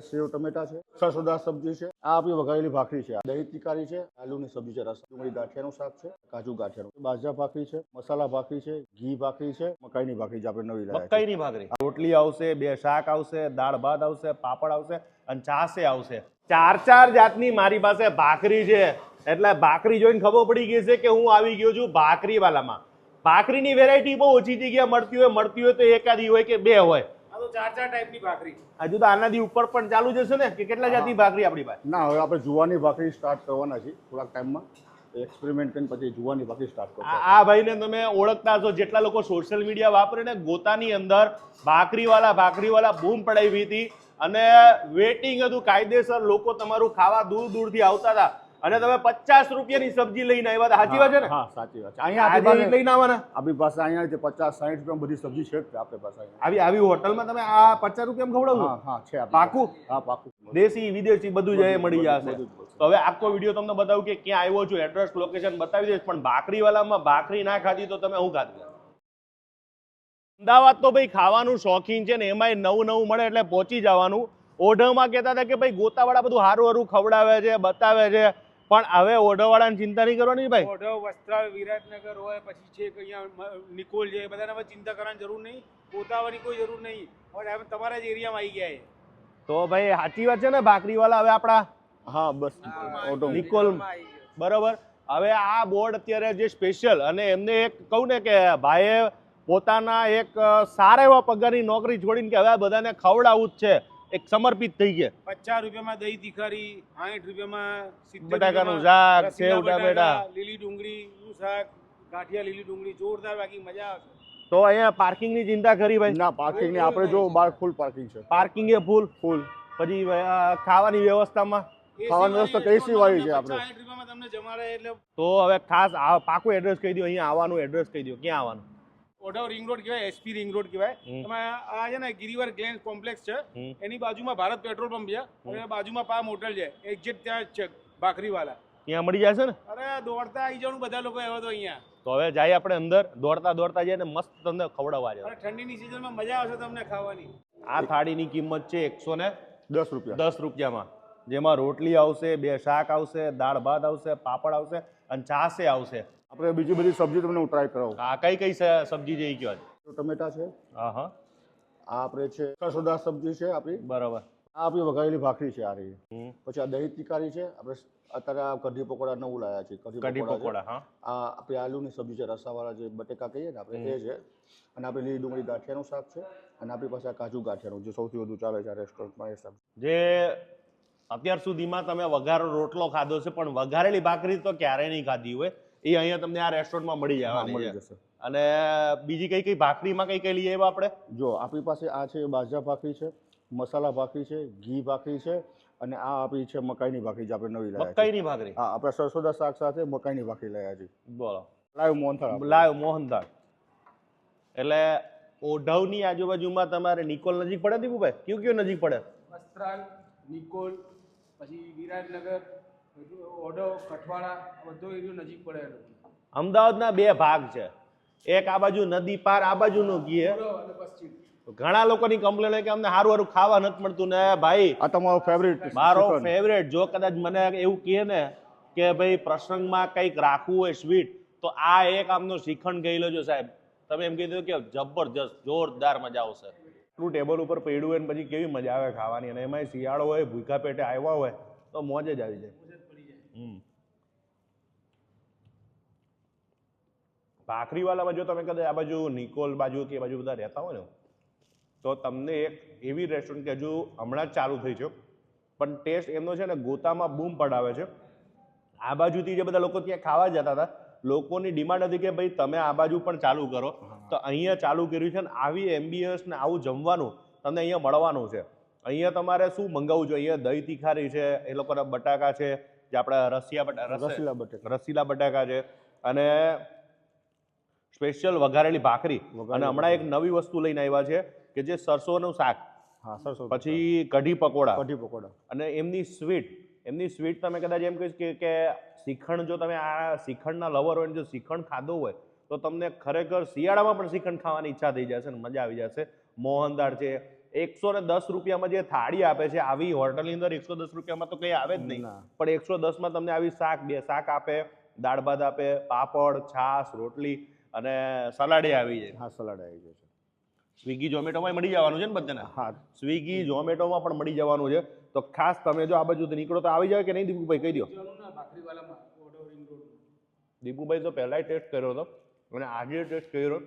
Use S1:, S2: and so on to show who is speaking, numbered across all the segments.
S1: સેવ ટમેટા છે, સરસોદા સબ્જી છે, આ આપણી વઘારેલી ભાખરી છે, દહીં તિકારી છે, આલુની સબ્જી છે, રસ ડુંગળી ગાંઠિયાનું શાક છે, કાજુ ગાંઠિયાનું, બાજરા ભાખરી છે, મસાલા ભાખરી છે, ઘી ભાખરી છે, મકાઈની ભાખરી જે આપણે નવી લાવ્યા છે.
S2: મકાઈની ભાખરી, રોટલી આવશે, 2 શાક આવશે, દાળ ભાત આવશે, પાપડ આવશે અને છાશે આવશે. 4 જાતની મારી પાસે ભાખરી છે. એટલે ભાખરી જોઈને ખબર પડી ગઈ છે કે હું આવી ગયો છું ભાખરીવાલામાં. ભાખરીની વેરાયટી બહુ ઓછી જગ્યાએ મળતી હોય તો એકાદી હોય કે 2 હોય. આ તો 4 ટાઈપની ભાખરી. હજુ તો આનાથી ઉપર પણ ચાલુ જશે ને કે કેટલા જાતની ભાખરી આપણી પાસે?
S1: ના, હવે આપણે જુવાની ભાખરી સ્ટાર્ટ કરવાના છીએ થોડાક ટાઈમમાં. એક્સપેરિમેન્ટ કરીને પછી જુવાની ભાખરી સ્ટાર્ટ કરશું.
S2: આ ભાઈને તમે ઓળખતા છો, જેટલા લોકો સોશિયલ મીડિયા વાપરે ને, ગોતાની અંદર ભાખરીવાલા બૂમ પડાવી હતી અને વેટિંગ હતું કાયદેસર. લોકો તમારું ખાવા દૂર દૂરથી આવતા હતા અને તમે 50 રૂપિયાની સબ્જી લઈને આવ્યા હતા. સાચી વાત છે ને?
S1: હા, સાચી વાત છે. અહીંયા
S2: લઈને આવવાના
S1: આપણી પાસે અહીંયા 50-60 રૂપિયા બધી સબ્જી છે જ આપણી પાસે.
S2: આવી હોટલમાં તમે આ 50 રૂપિયામાં ખવડાવો?
S1: હા છે.
S2: પાકું?
S1: હા, પાકું.
S2: દેશી વિદેશી બધું જ મળી જશે. તો હવે આખો વિડીયો તમને બતાવું કે ક્યાં આવ્યો છું, એડ્રેસ લોકેશન બતાવી દઈશ. પણ ભાખરીવાલામાં ભાખરી ના ખાધી તો તમે શું ખાધી? અમદાવાદ તો ભાઈ ખાવાનું શોખીન છે ને, એમાંય નવું મળે એટલે પહોંચી જવાનું. ઓઢવમાં કહેતા હતા કે ભાઈ ગોતાવાળા બધું સારું ખવડાવે છે, બતાવે છે, પણ હવે ઓઢવવાળાની ચિંતા નહીં કરવાની ભાઈ.
S3: ઓઢવ, વસ્ત્રાલ, વિરાટનગર હોય, પછી છે કે અહીંયા નિકોલ છે, બધાને ચિંતા કરવાની જરૂર નહીં, ગોતાવાની કોઈ જરૂર નહીં. તમારા જ એરિયામાં આવી ગયા છે
S2: તો ભાઈ સાચી વાત છે ને. ભાખરીવાલા હવે આપણા
S1: હા બસ
S2: નિકોલ બરોબર. હવે આ બોર્ડ અત્યારે જે સ્પેશિયલ, અને એમને એક કહું ને કે ભાઈએ પોતાના એક સારા એવા પગારની નોકરી છોડીને કે હવે બધાને ખવડાવવું જ છે, એક સમર્પિત થઈ ગયા.
S3: 50 રૂપિયામાં દહીં તીખારી, 60 રૂપિયામાં
S2: બટાકાનું શાક, સેવ ટમેટા,
S3: લીલી ડુંગળીનું શાક, ગાંઠિયા લીલી ડુંગળી, જોરદાર. બાકી મજા આવશે.
S2: તો અહીંયા પાર્કિંગની ચિંતા કરી ભાઈ?
S1: ના, પાર્કિંગ ની આપણે જો બહાર ફૂલ પાર્કિંગ છે.
S2: પાર્કિંગ એ ફૂલ. પછી ખાવાની વ્યવસ્થામાં
S1: ખાવાની વ્યવસ્થા એસી વાળી છે આપણે.
S3: 60 રૂપિયામાં તમને જમાડે. એટલે
S2: તો હવે ખાસ પાકું એડ્રેસ કહી દો, અહીંયા આવવાનું એડ્રેસ કહી દો, ક્યાં આવવાનું?
S3: ઓઢવ રિંગ રોડ કહેવાય, એસપી રિંગ રોડ કહેવાય. તમે આ છે ને ગિરિવર ગ્લેન્સ કોમ્પ્લેક્સ છે, એની બાજુમાં ભારત પેટ્રોલ પંપ છે, અને બાજુમાં પામ હોટલ છે, એક્ઝેક્ટ ત્યાં જ છે ભાખરીવાલા.
S2: ત્યાં મળી જશે ને?
S3: અરે દોડતા આવી જવાનું બધા લોકો આવ્યા તો અહીંયા.
S2: તો હવે જાય આપણે અંદર, દોડતા જઈએ ને મસ્ત તમને ખવડાવવા છે.
S3: અરે ઠંડીની સિઝનમાં મજા આવશે તમને ખાવાની.
S2: આ થાળીની કિંમત છે
S1: 110 રૂપિયા.
S2: 10 રૂપિયામાં, જેમાં રોટલી આવશે, 2 શાક આવશે, દાળ ભાત આવશે, પાપડ આવશે અને છાશે આવશે.
S1: આપણે બીજી બધી સબ્જી તમને હું ટ્રાય કરાવું.
S2: આ કઈ સબ્જી છે એ કયો?
S1: ટમેટા છે,
S2: હા,
S1: આ આપણે છે સરસોદા સબ્જી છે આપણી,
S2: બરાબર.
S1: આ આપણી વઘારેલી ભાખરી છે આ રહી. પછી આ દહીં તિકારી છે, આપણે અત્યારે આ કઢી પકોડા નવું લાયા છે.
S2: કઢી પકોડા. હા,
S1: આ આપણી આલુની સબ્જી છે, રસાવાળા જે બટેકા કહીએ ને આપણે, એ છે. અને આપણે લીલી ડુંગળી ગાંઠિયાનું શાક છે, અને આપણી પાસે આ કાજુ ગાંઠિયાનું જે સૌથી વધુ ચાલે છે આ રેસ્ટોરન્ટમાં, એ સબ્જી.
S2: જે અત્યાર સુધીમાં તમે વઘારો રોટલો ખાધો છે, પણ વઘારેલી ભાખરી તો ક્યારેય નહીં ખાધી હોય, એ અહીંયા તમને આ રેસ્ટોરન્ટમાં મળી જશે. અને બીજી કઈ ભાખરીમાં કઈ લઈએ આપણે?
S1: જો આપણી પાસે આ છે બાજરા ભાખરી છે, મસાલા ભાખરી છે, ઘી ભાખરી છે, અને આ આપણી છે મકાઈની ભાખરી જે આપણે નવી લાયા છે.
S2: મકાઈની ભાખરી?
S1: હા, આપણે સરસોદા શાક સાથે મકાઈની ભાખરી લાયા છે.
S2: બોલો.
S1: લાઈવ મોહનથાળ.
S2: એટલે ઓઢવની આજુબાજુમાં તમારે નિકોલ નજીક પડે દીપુભાઈ? કયું નજીક પડે?
S3: વસ્ત્રાલ, નિકોલ, પછી વિરાટનગર, ઓઢવ, કઠવાડા, બધો એરિયો નજીક પડે.
S2: અમદાવાદના 2 ભાગ છે, એક આ બાજુ નદી પાર, આ બાજુનું ઘી. ઘણા લોકોની કમ્પ્લેન હોય કે અમને સારું ખાવા નથી મળતું ને. ભાઈ
S1: આ તમારો ફેવરેટ?
S2: મારો ફેવરેટ. જો કદાચ મને એવું કહે ને કે ભાઈ પ્રસંગમાં કંઈક રાખવું હોય સ્વીટ, તો આ એક આમનો શ્રીખંડ કહી લેજો સાહેબ. તમે એમ કીધું કે જબરજસ્ત, જોરદાર મજા આવશે. એટલું ટેબલ ઉપર પડ્યું હોય ને પછી કેવી મજા આવે ખાવાની, અને એમાં શિયાળો હોય, ભૂખા પેટે આવ્યા હોય તો મોજ જ આવી જાય. ભાખરીવાલામાં જો તમે કદાચ આ બાજુ નિકોલ બાજુ કે બાજુ બધા રહેતા હોય ને, તો તમને એક એવી રેસ્ટોરન્ટ કે હજુ હમણાં જ ચાલુ થઈ છે, પણ ટેસ્ટ એમનો છે ને ગોતામાં બૂમ પડાવે છે. આ બાજુથી જે બધા લોકો ત્યાં ખાવા જતા હતા, લોકોની ડિમાન્ડ હતી કે ભાઈ તમે આ બાજુ પણ ચાલુ કરો, તો અહીંયા ચાલુ કર્યું છે. ને આવી એમ્બિયન્સ ને આવું જમવાનું તમને અહીંયા મળવાનું છે. અહીંયા તમારે શું મંગાવવું જોઈએ? અહીંયા દહીં તીખારી છે, એ લોકોના બટાકા છે, જે આપણા રસીલા બટાકા છે, અને સ્પેશિયલ વઘારેલી ભાખરી, અને હમણાં એક નવી વસ્તુ લઈને આવ્યા છે કે જે સરસોનું શાક, પછી કઢી પકોડા, અને એમની સ્વીટ તમે કદાચ એમ કહીશ કે શ્રીખંડ, જો તમે આ શ્રીખંડના લવર હોય, જો શ્રીખંડ ખાધો હોય તો તમને ખરેખર શિયાળામાં પણ શ્રીખંડ ખાવાની ઈચ્છા થઈ જશે ને મજા આવી જશે. મોહનદાળ છે, 110 રૂપિયામાં જે થાળી આપે છે આવી હોટલની અંદર 110 રૂપિયામાં તો કંઈ આવે જ નહીં.
S1: ના.
S2: પણ 110માં તમને આવી બે શાક આપે, દાળ ભાત આપે, પાપડ, છાશ, રોટલી અને સલાડે આવી જાય.
S1: હા, સલાડ આવી જશે.
S2: સ્વિગી ઝોમેટોમાં મળી જવાનું છે ને બધાને?
S1: હા,
S2: સ્વિગી ઝોમેટોમાં પણ મળી જવાનું છે. તો ખાસ તમે જો આ બાજુથી નીકળો તો આવી જાય કે નહીં દીપુભાઈ, કહી દો.
S3: ભાખરીવાલામાં ઓઢવ રિંગ રોડ.
S2: દીપુભાઈ તો પહેલાંય ટેસ્ટ કર્યો હતો અને આજે ટેસ્ટ કર્યો.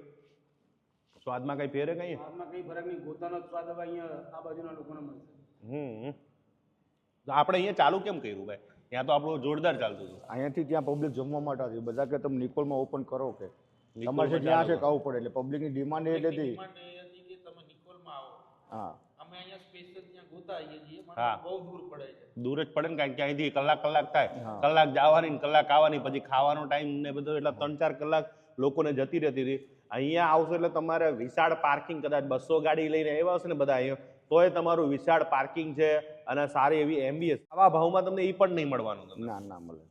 S2: સ્વાદમાં કઈ ફેર કઈ?
S3: સ્વાદમાં કંઈ ફરક નહીં. ગોતાનો સ્વાદ હવે અહીંયા આ બાજુના લોકોને મળશે.
S2: તો આપણે અહીંયા ચાલુ કેમ કર્યું ભાઈ? ત્યાં તો આપણું જોરદાર ચાલતું હતું.
S1: અહીંયાથી ત્યાં પબ્લિક જમવા માટે હતી. બધા કે તમે નિકોલમાં ઓપન કરો કે
S2: નિકોલમાં
S1: તમારે ત્યાં છે
S2: ચાલુ
S1: કે આવવું પડે, એટલે પબ્લિકની ડિમાન્ડ એટલે હતી.
S3: ડિમાન્ડ એ હતી કે તમે નિકોલમાં આવો.
S1: હા,
S3: અમે અહીંયા સ્પેશિયલ ત્યાં ગોતા આવીએ છીએ પણ
S2: હા.
S3: બહુ દૂર પડે છે.
S2: દૂર જ પડે ને, કારણ કે અહીંથી કલાક થાય.
S1: હા.
S2: કલાક જવાની ને કલાક આવવાની, પછી ખાવાનો ટાઈમ ને બધું, એટલે 3-4 કલાક લોકોને જતી રહેતી હતી. અહીંયા આવશો એટલે તમારે વિશાળ પાર્કિંગ, કદાચ 200 ગાડી લઈને આવ્યા હશે ને બધા અહીંયા, તોય તમારું વિશાળ પાર્કિંગ છે અને સારી એવી એમ્બિયન્સ. આવા ભાવમાં તમને એ પણ નહીં મળવાનું તમને.
S1: ના ના મળે.